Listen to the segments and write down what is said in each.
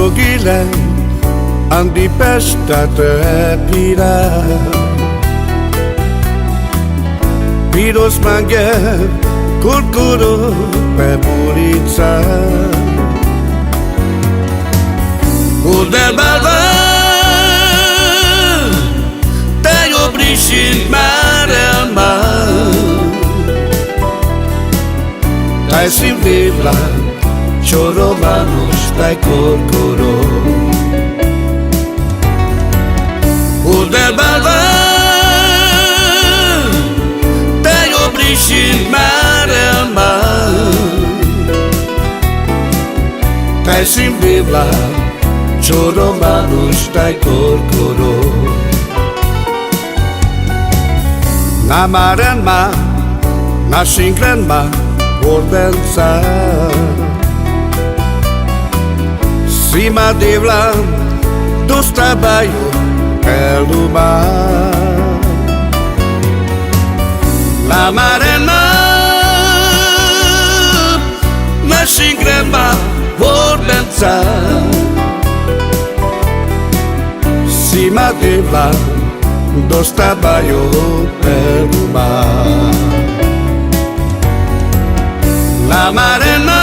Sogilen an die besta trepira Piros manger kurkuru pe bulica Udel balva te obrisin mar el mar Taj si vivla Čorovanost, taj korkoro Udel balva Taj obrisin mar el mar Taj si vivla Čorovanost, taj korkoro Na maren ma Na sinkren ma Vordenca Svima divlam dostavaju peluma Namarena našim grema vordenca Svima divlam dostavaju peluma Namarena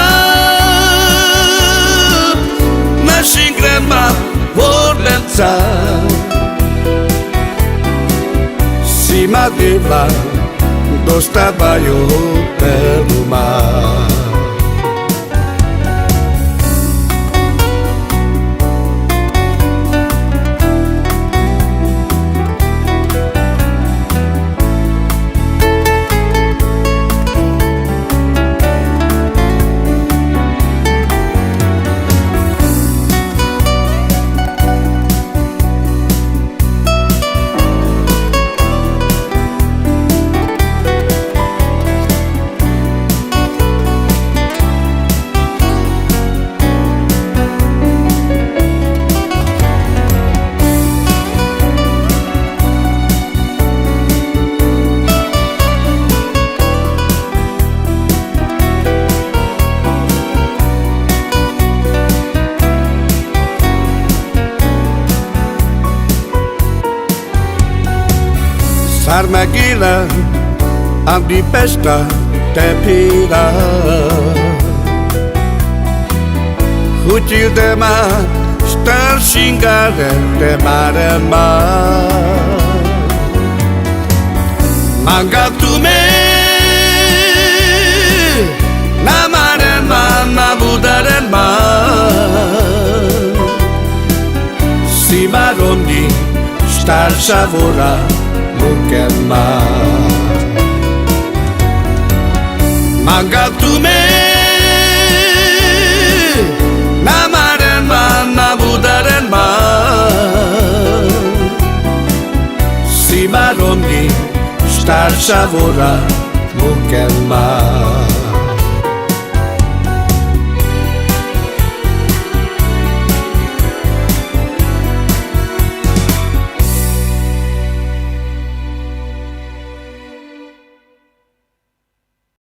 našim grema vordenca Svima divla dostavaju peluma Armagila am die besta tepira Hutil de ma star singare de mare ma Manga tu me na mare ma na budare ma Si marondi star savora Mukema Manga tu me Na maren ma na budaren ma Si marondi star savora Mukema